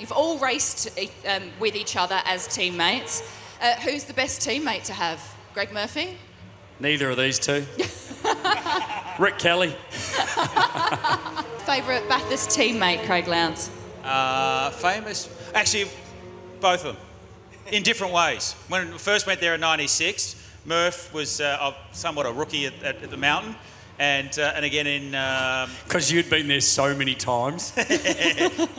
you've all raced with each other as teammates. Who's the best teammate to have? Greg Murphy? Neither of these two. Rick Kelly. Favourite Bathurst teammate, Craig Lowndes? Famous? Actually, both of them. In different ways. When we first went there in '96, Murph was somewhat a rookie at the mountain. And again in... Because you'd been there so many times.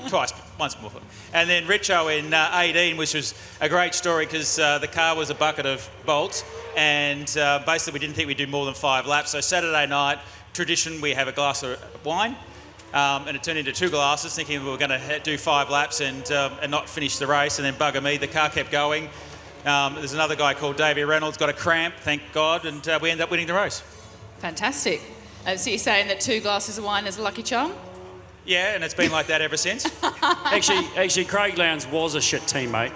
Twice, once more. And then Richo in 18, which was a great story because the car was a bucket of bolts and basically we didn't think we'd do more than 5 laps. So Saturday night, tradition, we have a glass of wine and it turned into 2 glasses thinking we were going to do 5 laps and not finish the race and then bugger me. The car kept going. There's another guy called Davey Reynolds, got a cramp, thank God, and we ended up winning the race. Fantastic. So you're saying that 2 glasses of wine is a lucky charm? Yeah, and it's been like that ever since. Actually, Craig Lowndes was a shit teammate.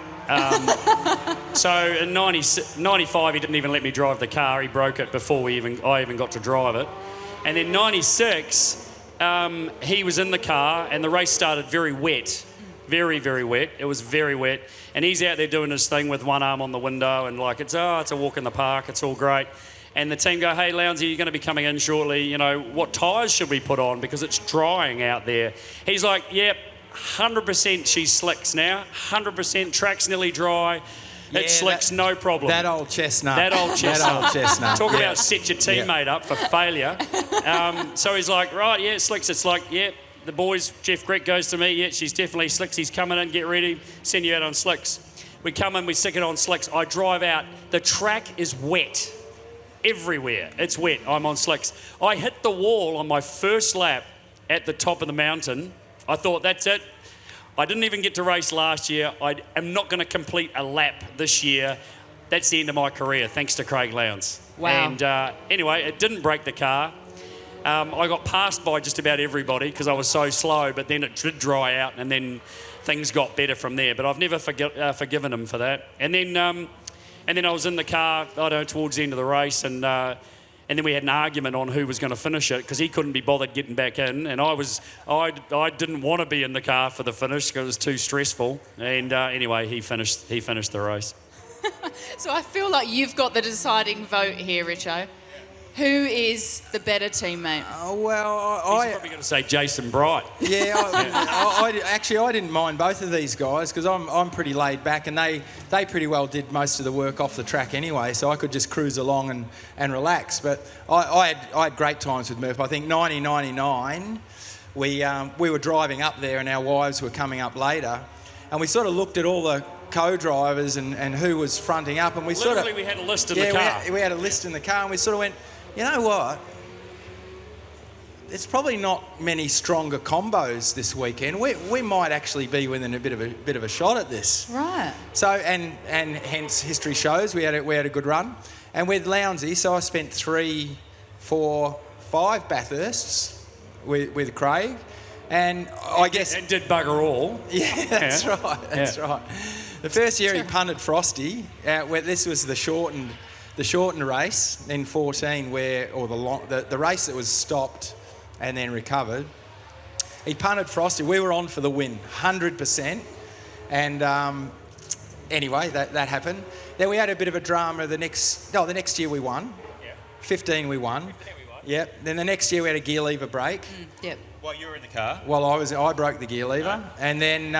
So in 95, he didn't even let me drive the car. He broke it before I even got to drive it. And then 96, he was in the car and the race started very wet. Very, very wet. It was very wet. And he's out there doing his thing with one arm on the window and like, it's a walk in the park. It's all great. And the team go, hey, Lowndesy, you're going to be coming in shortly. You know, what tyres should we put on? Because it's drying out there. He's like, yep, 100% she's slicks now. 100% track's nearly dry. Yeah, it slicks, no problem. That old chestnut. That old chestnut. Talk Yeah. about set your teammate up for failure. So he's like, right, yeah, slicks. It's like, yeah, the boys, Jeff Grech goes to me, yeah, she's definitely slicks. He's coming in, get ready, send you out on slicks. We come in, we stick it on slicks. I drive out. The track is wet. Everywhere. It's wet. I'm on slicks. I hit the wall on my first lap at the top of the mountain. I thought, that's it. I didn't even get to race last year. I am not going to complete a lap this year. That's the end of my career, thanks to Craig Lowndes. Wow. And anyway, it didn't break the car. I got passed by just about everybody because I was so slow, but then it did dry out and then things got better from there. But I've never forgiven him for that. And then I was in the car, towards the end of the race, and then we had an argument on who was going to finish it because he couldn't be bothered getting back in, and I didn't want to be in the car for the finish because it was too stressful. And anyway, he finished the race. So I feel like you've got the deciding vote here, Richo. Who is the better teammate? He's probably going to say Jason Bright. Yeah, I didn't mind both of these guys because I'm pretty laid back and they pretty well did most of the work off the track anyway, so I could just cruise along and relax. But I had great times with Murph. I think 1999, we were driving up there and our wives were coming up later, and we sort of looked at all the co-drivers and who was fronting up, and we we had a list in the car. We had a list in the car, and we sort of went, you know what? There's probably not many stronger combos this weekend. We might actually be within a bit of a shot at this. Right. So and hence history shows we had a good run, and with Lowndesy, so I spent 3, 4, 5 Bathursts with Craig, and I guess it did bugger all. Yeah, that's right. That's right. The first year he punted Frosty. Where this was the shortened race in 14, the race that was stopped and then recovered. He punted Frosty. We were on for the win, 100%. And anyway, that happened. Then we had a bit of a drama. The next year we won. Yeah. 15 we won. Yep. Then the next year we had a gear lever break. Yep. While you were in the car? Well, I broke the gear lever, and then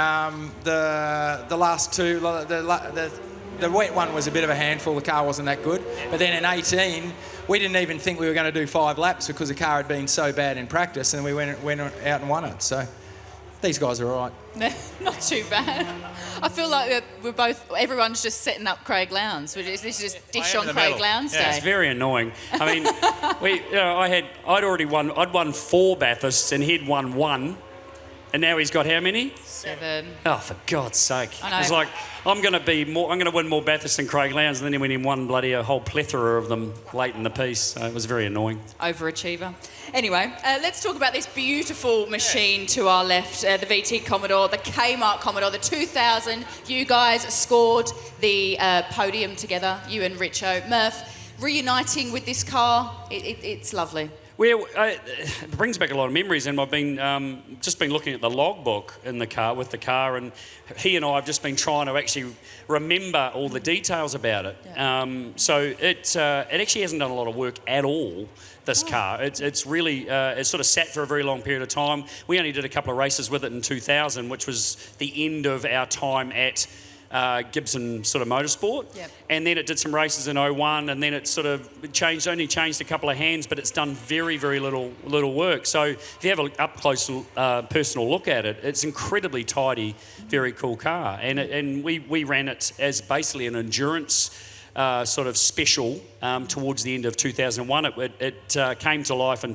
the last two, the wet one was a bit of a handful. The car wasn't that good, but then in 18, we didn't even think we were going to do 5 laps because the car had been so bad in practice, and we went out and won it. So these guys are all right. Not too bad. I feel like everyone's just setting up Craig Lowndes. This is just dish on Craig Lowndes Day. It's very annoying. I mean, I'd won 4 Bathursts and he'd won 1. And now he's got how many? 7. Oh, for God's sake. I know. It's like, I'm going to win more Bathursts than Craig Lowndes, and then he went in one a whole plethora of them late in the piece. So it was very annoying. Overachiever. Anyway, let's talk about this beautiful machine to our left, the VT Commodore, the Kmart Commodore, the 2000. You guys scored the podium together, you and Richo. Murph, reuniting with this car, it's lovely. Well, it brings back a lot of memories, and I've been just been looking at the logbook in the car with the car, and he and I have just been trying to actually remember all the details about it. Yeah. So it actually hasn't done a lot of work at all. This car, it's really it's sort of sat for a very long period of time. We only did a couple of races with it in 2000, which was the end of our time at Gibson sort of Motorsport. Yep. And then it did some races in 01, and then it sort of only changed a couple of hands, but it's done very, very little work. So if you have an up-close personal look at it, it's incredibly tidy, very cool car. And we ran it as basically an endurance sort of special towards the end of 2001. It came to life in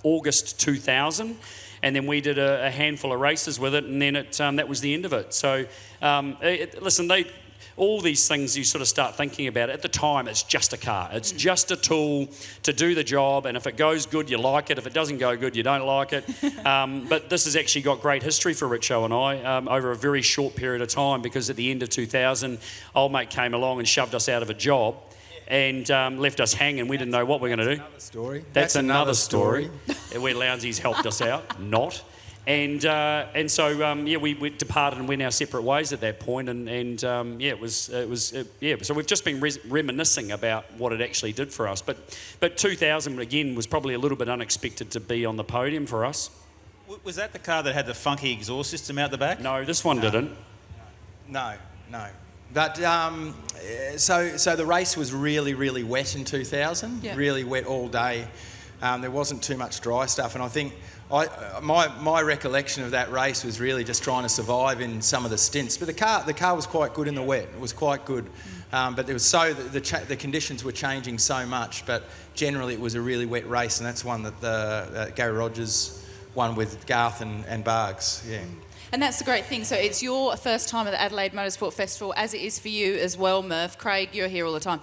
August 2000. And then we did a handful of races with it, and then that was the end of it. So, listen, all these things you sort of start thinking about. At the time, it's just a car. It's just a tool to do the job, and if it goes good, you like it. If it doesn't go good, you don't like it. But this has actually got great history for Richo and I over a very short period of time, because at the end of 2000, old mate came along and shoved us out of a job and left us hanging. We didn't know what we were going to do. That's another story. Where Lowndes helped us out, not. And so we departed and went our separate ways at that point. So we've just been reminiscing about what it actually did for us. But 2000 again was probably a little bit unexpected to be on the podium for us. Was that the car that had the funky exhaust system out the back? No, this one didn't. No. But so the race was really, really wet in 2000. Yeah. Really wet all day. There wasn't too much dry stuff, and I think my recollection of that race was really just trying to survive in some of the stints. But the car was quite good in the wet. It was quite good, but there was the conditions were changing so much. But generally, it was a really wet race, and that's one that Gary Rogers won with Garth and Bargs. Yeah. And that's the great thing. So it's your first time at the Adelaide Motorsport Festival, as it is for you as well, Murph. Craig, you're here all the time,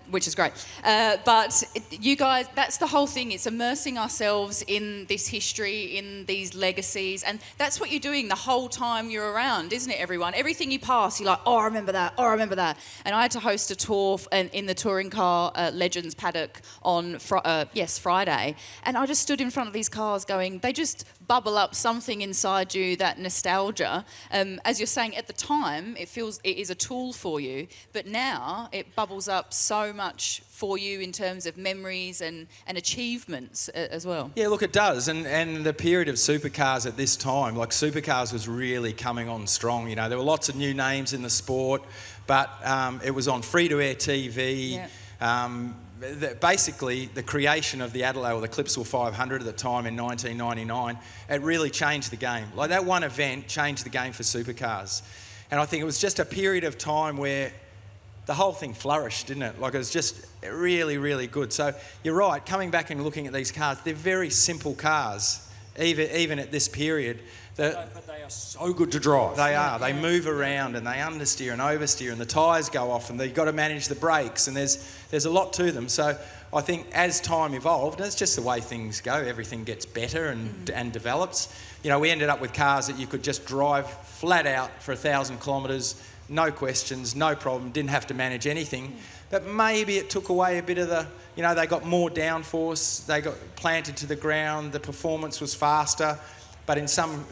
which is great. But you guys, that's the whole thing. It's immersing ourselves in this history, in these legacies. And that's what you're doing the whole time you're around, isn't it, everyone? Everything you pass, you're like, oh, I remember that. Oh, I remember that. And I had to host a tour in the touring car Legends paddock on Friday. And I just stood in front of these cars going, they just bubble up something inside you, that nostalgia. As you're saying, at the time, it is a tool for you, but now it bubbles up so much for you in terms of memories and achievements as well. Yeah, look, it does. And the period of supercars at this time, like supercars was really coming on strong. You know, there were lots of new names in the sport, but it was on free-to-air TV. Yeah. Basically, the creation of the Adelaide or the Clipsal 500 at the time in 1999, it really changed the game. Like that one event changed the game for supercars. And I think it was just a period of time where the whole thing flourished, didn't it? Like it was just really, really good. So you're right, coming back and looking at these cars, they're very simple cars, even at this period. But they are so good to drive. They are. They move around and they understeer and oversteer, and the tyres go off, and you've got to manage the brakes, and there's a lot to them. So I think as time evolved, and it's just the way things go, everything gets better and develops. You know, we ended up with cars that you could just drive flat out for 1,000 kilometres, no questions, no problem, didn't have to manage anything. But maybe it took away a bit of the, you know, they got more downforce, they got planted to the ground, the performance was faster. But in some,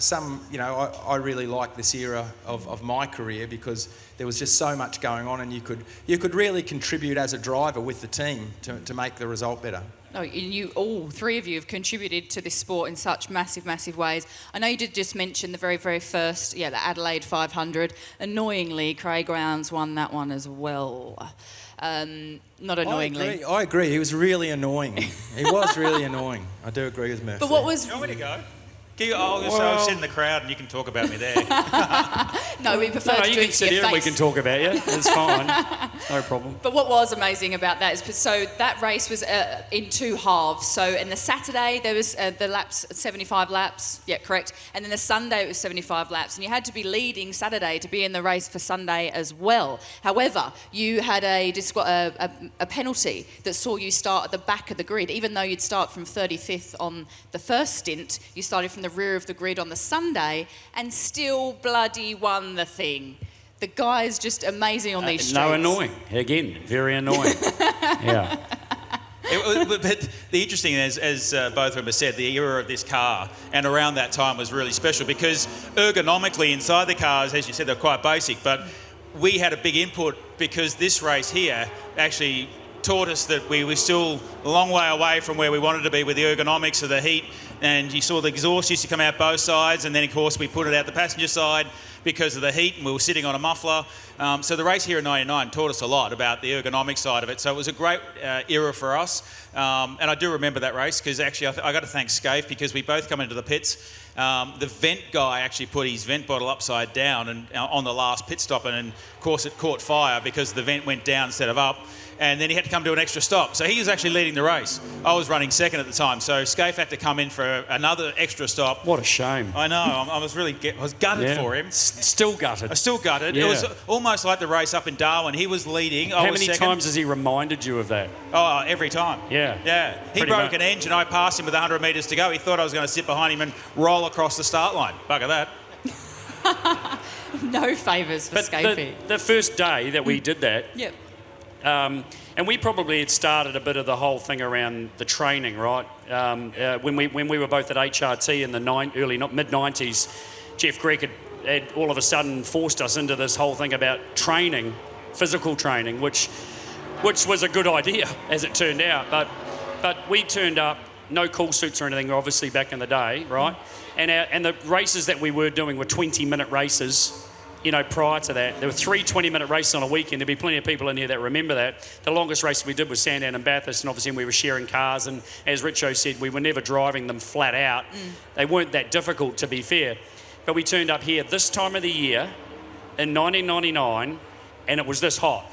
you know, I really like this era of my career because there was just so much going on, and you could really contribute as a driver with the team to make the result better. Oh, you all three of you have contributed to this sport in such massive, massive ways. I know you did just mention the very, very first, the Adelaide 500. Annoyingly, Craig Rounds won that one as well. Not annoyingly. I agree. He was really annoying. He was really annoying. I do agree with Murphy. But what was... You want me to go? I'll sit in the crowd and you can talk about me there. No, we prefer to do you it can sit here and we can talk about you. It's fine. No problem. But what was amazing about that is, so that race was in two halves. So in the Saturday, there was the laps, 75 laps. Yeah, correct. And then the Sunday, it was 75 laps. And you had to be leading Saturday to be in the race for Sunday as well. However, you had a penalty that saw you start at the back of the grid. Even though you'd start from 35th on the first stint, you started from the rear of the grid on the Sunday and still bloody won the thing. The guy's just amazing on these streets. No, annoying. Again, very annoying. Yeah. But the interesting is, as both of them have said, the era of this car and around that time was really special because ergonomically inside the cars, as you said, they're quite basic, but we had a big input because this race here actually taught us that we were still a long way away from where we wanted to be with the ergonomics of the heat, and you saw the exhaust used to come out both sides, and then of course we put it out the passenger side because of the heat, and we were sitting on a muffler. So the race here in '99 taught us a lot about the ergonomic side of it. So it was a great era for us, and I do remember that race because actually I got to thank Scaife because we both come into the pits. The vent guy actually put his vent bottle upside down and on the last pit stop, and of course it caught fire because the vent went down instead of up. And then he had to come to an extra stop. So he was actually leading the race. I was running second at the time. So Scaife had to come in for another extra stop. What a shame. I know. I was gutted for him. Still gutted. I still gutted. Yeah. It was almost like the race up in Darwin. He was leading. How many times has he reminded you of that? Oh, every time. Yeah. Yeah. He Pretty broke much. an engine. I passed him with 100 metres to go. He thought I was going to sit behind him and roll across the start line. Bugger that. No favours for But Scaife. the first day that we did that, Yep. and we probably had started a bit of the whole thing around the training, right? When we were both at HRT in the mid-90s, Jeff Gregg had all of a sudden forced us into this whole thing about training, physical training, which was a good idea, as it turned out. But we turned up, no cool suits or anything, obviously, back in the day, right? And the races that we were doing were 20-minute races. You know, prior to that, there were 3 20-minute races on a weekend. There'll be plenty of people in here that remember that. The longest race we did was Sandown and Bathurst, and obviously we were sharing cars, and as Richo said, we were never driving them flat out. They weren't that difficult, to be fair. But we turned up here this time of the year in 1999, and it was this hot,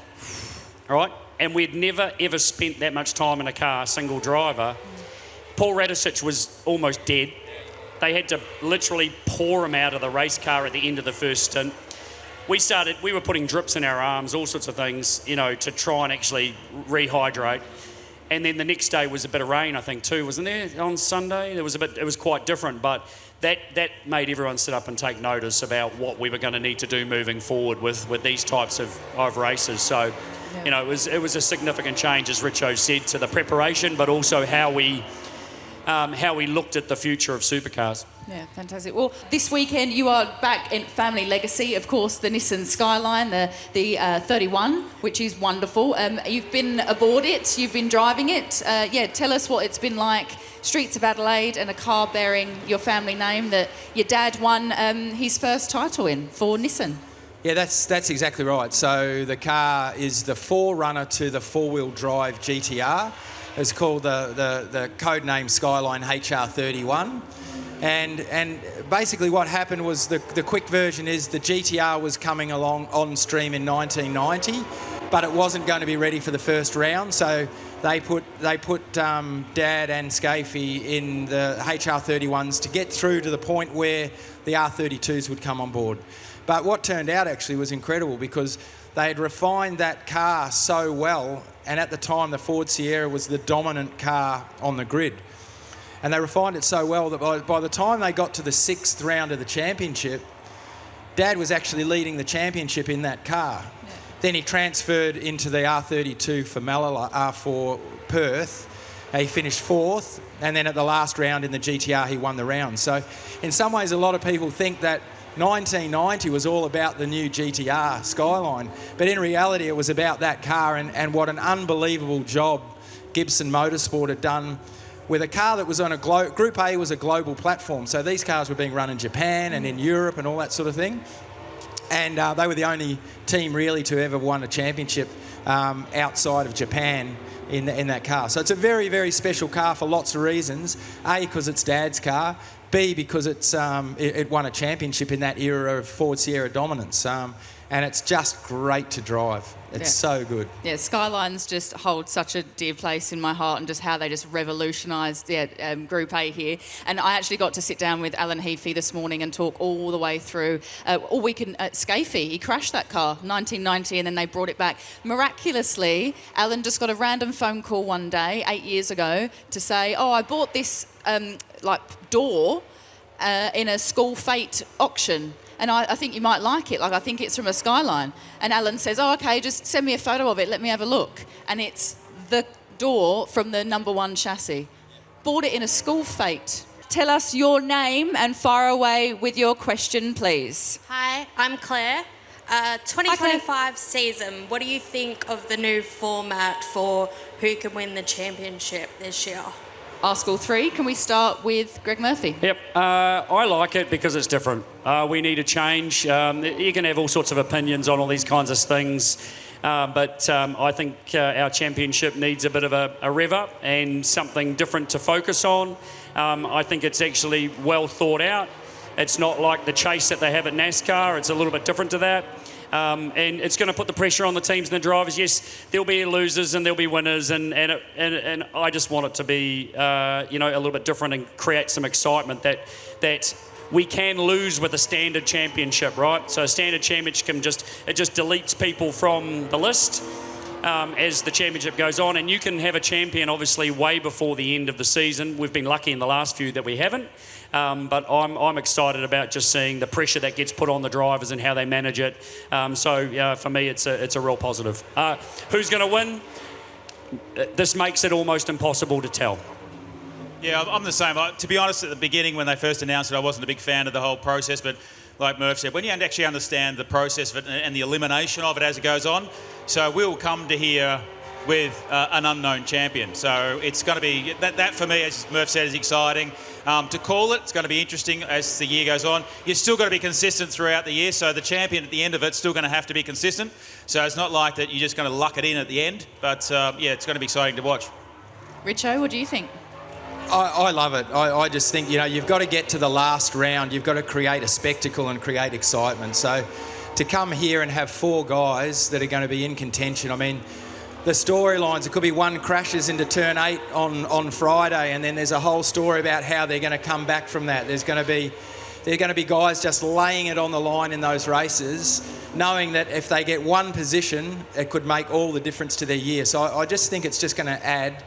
right? And we'd never, ever spent that much time in a car, single driver. Paul Radisich was almost dead. They had to literally pour him out of the race car at the end of the first stint. We were putting drips in our arms, all sorts of things, you know, to try and actually rehydrate. And then the next day was a bit of rain, I think, too, wasn't there? On Sunday, it was quite different, but that made everyone sit up and take notice about what we were going to need to do moving forward with these types of races. So, you know, it was a significant change, as Richo said, to the preparation, but also how we looked at the future of supercars. Yeah, fantastic. Well, this weekend you are back in family legacy, of course, the Nissan Skyline, the 31, which is wonderful. You've been aboard it, you've been driving it. Tell us what it's been like. Streets of Adelaide and a car bearing your family name that your dad won his first title in for Nissan. Yeah, that's exactly right. So the car is the forerunner to the four-wheel drive GTR. It's called the code name Skyline HR31. And basically what happened was the quick version is the GTR was coming along on stream in 1990, but it wasn't going to be ready for the first round. So they put Dad and Scaife in the HR31s to get through to the point where the R32s would come on board. But what turned out actually was incredible because they had refined that car so well, and at the time the Ford Sierra was the dominant car on the grid. And they refined it so well that by the time they got to the 6th round of the championship, Dad was actually leading the championship in that car. Yeah. Then he transferred into the R32 for Perth. He finished 4th, and then at the last round in the GTR, he won the round. So in some ways, a lot of people think that 1990 was all about the new GTR Skyline, but in reality, it was about that car and what an unbelievable job Gibson Motorsport had done with a car that was on Group A was a global platform. So these cars were being run in Japan and in Europe and all that sort of thing. And they were the only team really to ever won a championship outside of Japan in that car. So it's a very, very special car for lots of reasons. A, because it's Dad's car. B, because it won a championship in that era of Ford Sierra dominance. And it's just great to drive. It's so good. Yeah, Skylines just hold such a dear place in my heart, and just how they just revolutionised Group A here. And I actually got to sit down with Alan Heafy this morning and talk all the way through all weekend at Scaife. He crashed that car, 1990, and then they brought it back. Miraculously, Alan just got a random phone call one day, 8 years ago, to say, I bought this door in a school fete auction. And I think you might like it. I think it's from a Skyline. And Alan says, okay, just send me a photo of it. Let me have a look. And it's the door from the number 1 chassis. Bought it in a school fete. Tell us your name and fire away with your question, please. Hi, I'm Claire. 2025 season, what do you think of the new format for who can win the championship this year? Ask all three. Can we start with Greg Murphy? Yep, I like it because it's different. We need a change. You can have all sorts of opinions on all these kinds of things, but I think our championship needs a bit of a rev up and something different to focus on. I think it's actually well thought out. It's not like the chase that they have at NASCAR. It's a little bit different to that. And it's going to put the pressure on the teams and the drivers. Yes, there'll be losers and there'll be winners, and I just want it to be a little bit different and create some excitement that we can lose with a standard championship, right? So a standard championship just deletes people from the list as the championship goes on, and you can have a champion obviously way before the end of the season. We've been lucky in the last few that we haven't. But I'm excited about just seeing the pressure that gets put on the drivers and how they manage it. So for me, it's a real positive. Who's going to win? This makes it almost impossible to tell. Yeah, I'm the same. To be honest, at the beginning when they first announced it, I wasn't a big fan of the whole process. But like Murph said, when you actually understand the process of it and the elimination of it as it goes on, so we'll come to here with an unknown champion. So it's going to be, that for me, as Murph said, is exciting. To call it, it's going to be interesting as the year goes on. You're still got to be consistent throughout the year, so the champion at the end of it's still going to have to be consistent. So it's not like that you're just going to luck it in at the end. But it's going to be exciting to watch. Richo, what do you think? I love it. I just think, you've got to get to the last round. You've got to create a spectacle and create excitement. So to come here and have 4 guys that are going to be in contention, I mean, the storylines, it could be one crashes into turn 8 on Friday, and then there's a whole story about how they're going to come back from that. They're going to be guys just laying it on the line in those races, knowing that if they get one position, it could make all the difference to their year. So I just think it's just going to add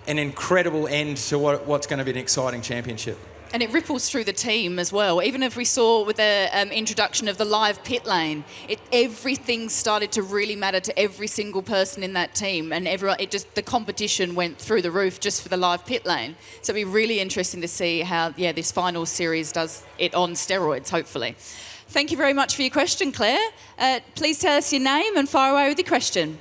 an incredible end to what's going to be an exciting championship. And it ripples through the team as well. Even if we saw with the introduction of the live pit lane, everything started to really matter to every single person in that team, and the competition went through the roof just for the live pit lane. So it'll be really interesting to see how this final series does it on steroids, hopefully. Thank you very much for your question, Claire. Please tell us your name and fire away with your question.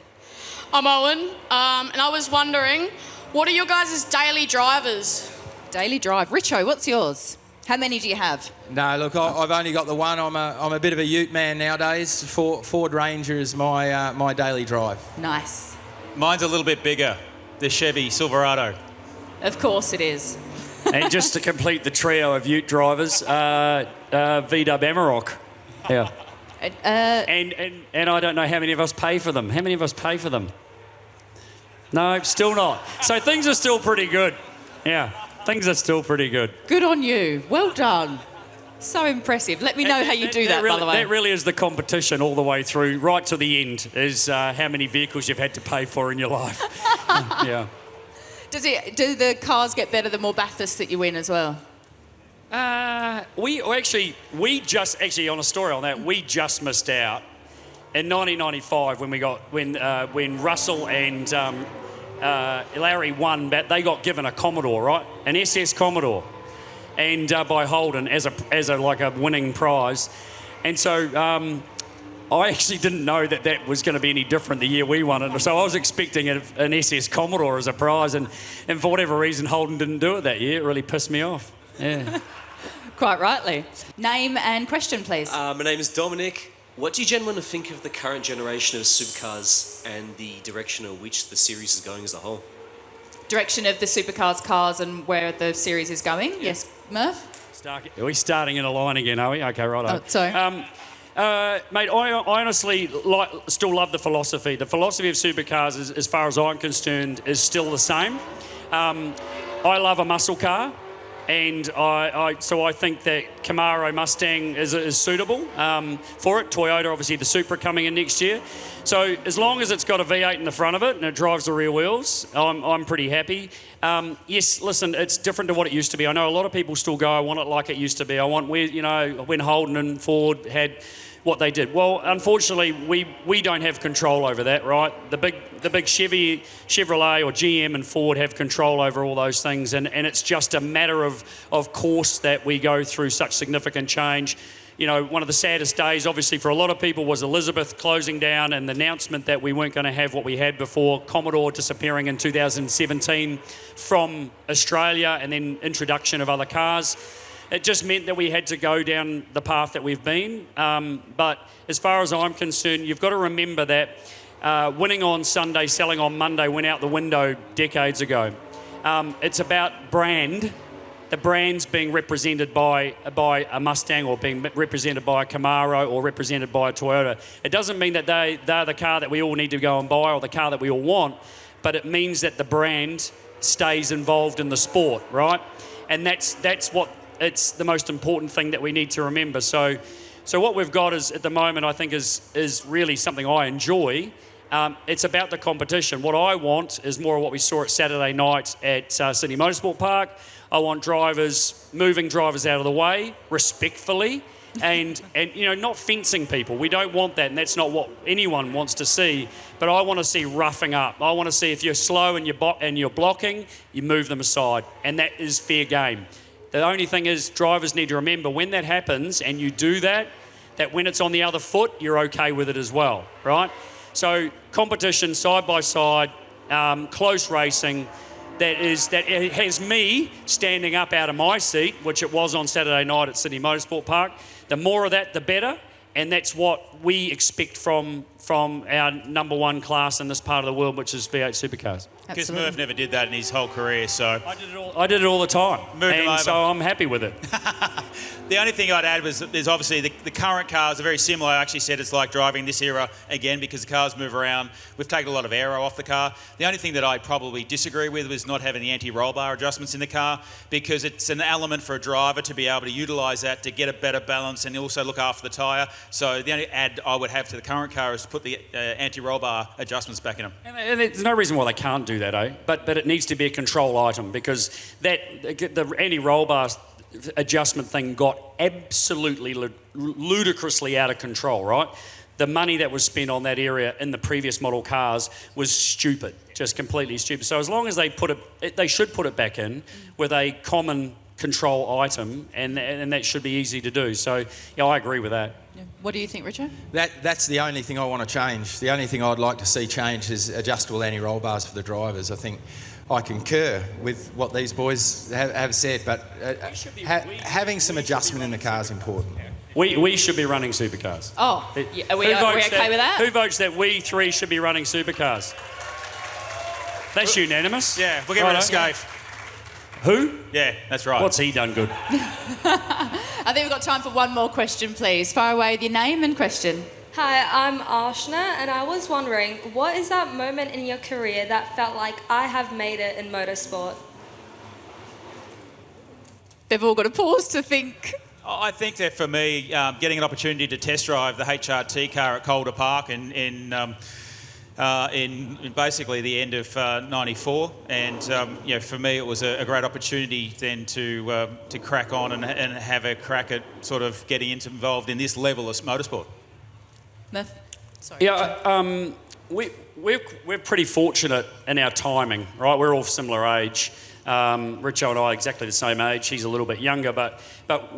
I'm Owen, and I was wondering, what are your guys' daily drivers? Daily drive. Richo, what's yours? How many do you have? No, look, I've only got the one. I'm a bit of a ute man nowadays. Ford Ranger is my daily drive. Nice. Mine's a little bit bigger, the Chevy Silverado. Of course it is. And just to complete the trio of ute drivers, VW Amarok. Yeah. And I don't know how many of us pay for them. How many of us pay for them? No, still not. So things are still pretty good. Yeah. Things are still pretty good. Good on you. Well done. So impressive. Let me know how you do that, really, by the way. That really is the competition all the way through, right to the end, is how many vehicles you've had to pay for in your life. Yeah. Do the cars get better the more Bathurst that you win as well? We just on a story on that, we just missed out in 1995 when Russell and Larry won, but they got given a Commodore, right? An SS Commodore, and by Holden as a winning prize. And so I actually didn't know that was going to be any different the year we won it. So I was expecting an SS Commodore as a prize, and for whatever reason Holden didn't do it that year. It really pissed me off. Yeah. Quite rightly. Name and question, please. My name is Dominic. What do you gentlemen think of the current generation of supercars and the direction in which the series is going as a whole? Direction of the supercars, cars, and where the series is going? Yeah. Yes, Murph? Are we starting in a line again, are we? Okay, right. Oh, sorry. Mate, I honestly still love the philosophy. The philosophy of supercars, as far as I'm concerned, is still the same. I love a muscle car. And so I think that Camaro Mustang is suitable for it. Toyota, obviously, the Supra coming in next year. So as long as it's got a V8 in the front of it and it drives the rear wheels, I'm pretty happy. Yes, listen, it's different to what it used to be. I know a lot of people still go, I want it like it used to be. I want when Holden and Ford had what they did. Well, unfortunately, we don't have control over that, right? The big Chevrolet or GM and Ford have control over all those things, and it's just a matter of course that we go through such significant change. You know, one of the saddest days, obviously, for a lot of people was Elizabeth closing down and the announcement that we weren't going to have what we had before, Commodore disappearing in 2017 from Australia, and then introduction of other cars. It just meant that we had to go down the path that we've been. But as far as I'm concerned, you've got to remember that winning on Sunday, selling on Monday went out the window decades ago. It's about brand. The brand's being represented by a Mustang, or being represented by a Camaro, or represented by a Toyota. It doesn't mean that they're the car that we all need to go and buy, or the car that we all want, but it means that the brand stays involved in the sport, right? And that's what it's the most important thing that we need to remember. So what we've got is, at the moment, I think is really something I enjoy. It's about the competition. What I want is more of what we saw at Saturday night at Sydney Motorsport Park. I want moving drivers out of the way, respectfully, and not fencing people. We don't want that, and that's not what anyone wants to see. But I want to see roughing up. I want to see, if you're slow and you're blocking, you move them aside, and that is fair game. The only thing is, drivers need to remember, when that happens and you do that when it's on the other foot, you're okay with it as well, right? So competition, side by side, close racing, that it has me standing up out of my seat, which it was on Saturday night at Sydney Motorsport Park. The more of that, the better, and that's what we expect from our number one class in this part of the world, which is V8 supercars. Because Murph never did that in his whole career, so... I did it all the time, and so I'm happy with it. The only thing I'd add was that there's obviously the current cars are very similar. I actually said it's like driving this era again, because the cars move around. We've taken a lot of aero off the car. The only thing that I probably disagree with was not having the anti-roll bar adjustments in the car, because it's an element for a driver to be able to utilise that to get a better balance and also look after the tyre. So the only add I would have to the current car is to put the anti-roll bar adjustments back in them. And there's no reason why they can't do that, but it needs to be a control item, because the anti-roll bar adjustment thing got absolutely ludicrously out of control, right? The money that was spent on that area in the previous model cars was stupid, just completely stupid. So as long as they should put it back in with a common control item, and that should be easy to do. So yeah, I agree with that. Yeah. What do you think, Richard? That's the only thing I want to change. The only thing I'd like to see changed is adjustable anti-roll bars for the drivers. I think I concur with what these boys have said, but having some adjustment in the car is important. We should be running supercars. Oh, yeah. Are we okay with that? Who votes that we three should be running supercars? That's unanimous. Yeah, we'll get rid of Scaife. Who? Yeah, that's right. What's he done good? I think we've got time for one more question, please. Fire away with your name and question. Hi, I'm Arshna, and I was wondering, what is that moment in your career that felt like I have made it in motorsport? They've all got to pause to think. I think that for me, getting an opportunity to test drive the HRT car at Calder Park in basically the end of '94, and for me it was a great opportunity then to crack on and have a crack at sort of getting involved in this level of motorsport. Murph? Sorry. Yeah, we're pretty fortunate in our timing, right? We're all similar age. Richo and I are exactly the same age. He's a little bit younger, but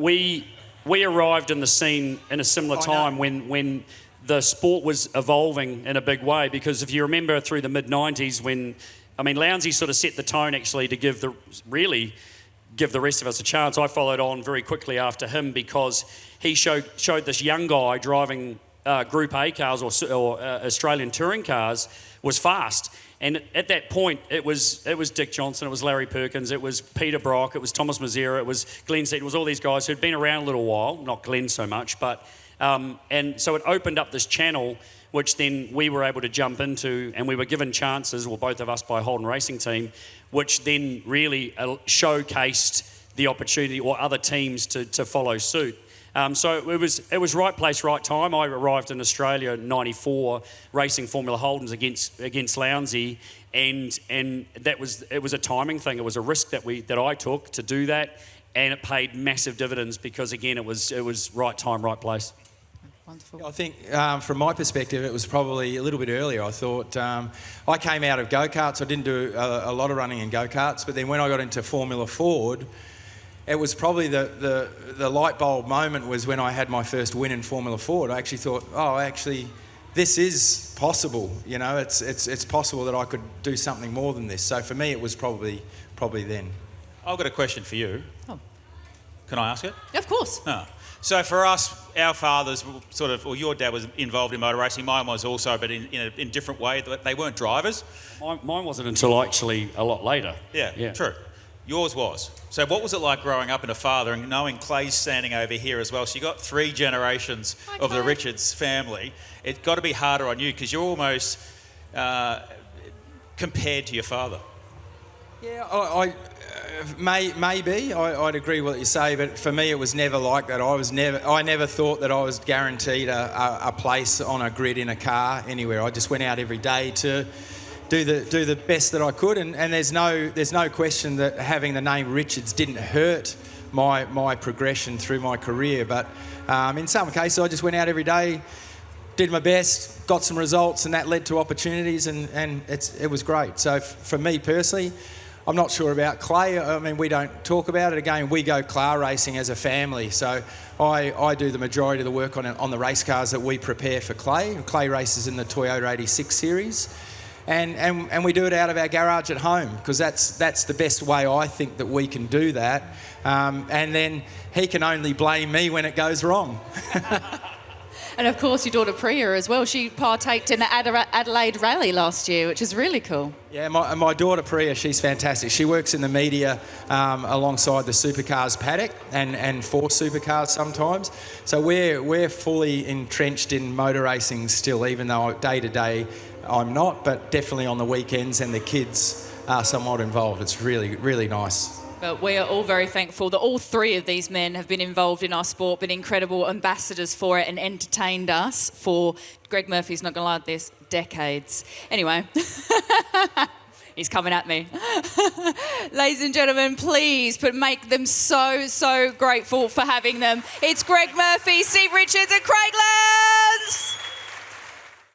we arrived in the scene in a similar time when the sport was evolving in a big way. Because if you remember through the mid-90s, Lowndes sort of set the tone actually to give the rest of us a chance. I followed on very quickly after him, because he showed this young guy driving Group A cars or Australian touring cars was fast. And at that point, it was Dick Johnson, it was Larry Perkins, it was Peter Brock, it was Thomas Mazera, it was Glenn Seat, it was all these guys who'd been around a little while, not Glenn so much, but and so it opened up this channel which then we were able to jump into, and we were given chances, well, both of us by Holden Racing Team, which then really showcased the opportunity or other teams to follow suit. So it was right place, right time. I arrived in Australia in '94, racing Formula Holdens against Lowndes, and it was a timing thing. It was a risk that I took to do that, and it paid massive dividends because again it was right time, right place. Wonderful. I think from my perspective, it was probably a little bit earlier. I thought I came out of go-karts. I didn't do a lot of running in go-karts, but then when I got into Formula Ford, it was probably the light bulb moment was when I had my first win in Formula Ford. I actually thought, this is possible. You know, it's possible that I could do something more than this. So for me, it was probably then. I've got a question for you. Oh. Can I ask it? Of course. No. So for us, our fathers sort of, or your dad was involved in motor racing. Mine was also, but in a different way. They weren't drivers. Mine wasn't until actually a lot later. Yeah, true. Yours was. So what was it like growing up in a father and knowing Clay's standing over here as well? So you got 3 generations of the Richards family. It's got to be harder on you because you're almost compared to your father. Yeah, maybe I'd agree with what you say, but for me it was never like that. I never thought that I was guaranteed a place on a grid in a car anywhere. I just went out every day to do the best that I could, and there's no question that having the name Richards didn't hurt my progression through my career. But in some cases, I just went out every day, did my best, got some results, and that led to opportunities, and it was great. So for me personally, I'm not sure about Clay. I mean, we don't talk about it. Again, we go car racing as a family. So I do the majority of the work on the race cars that we prepare for Clay. Clay races in the Toyota 86 series. And we do it out of our garage at home because that's the best way I think that we can do that. And then he can only blame me when it goes wrong. And of course, your daughter Priya as well. She partaked in the Adelaide Rally last year, which is really cool. Yeah, my daughter Priya, she's fantastic. She works in the media alongside the supercars paddock and for supercars sometimes. So we're fully entrenched in motor racing still, even though day to day I'm not, but definitely on the weekends, and the kids are somewhat involved. It's really, really nice. But we are all very thankful that all 3 of these men have been involved in our sport, been incredible ambassadors for it, and entertained us for, Greg Murphy's not going to lie, this, decades. Anyway, he's coming at me. Ladies and gentlemen, please make them so, so grateful for having them. It's Greg Murphy, Steve Richards and Craig Lowndes.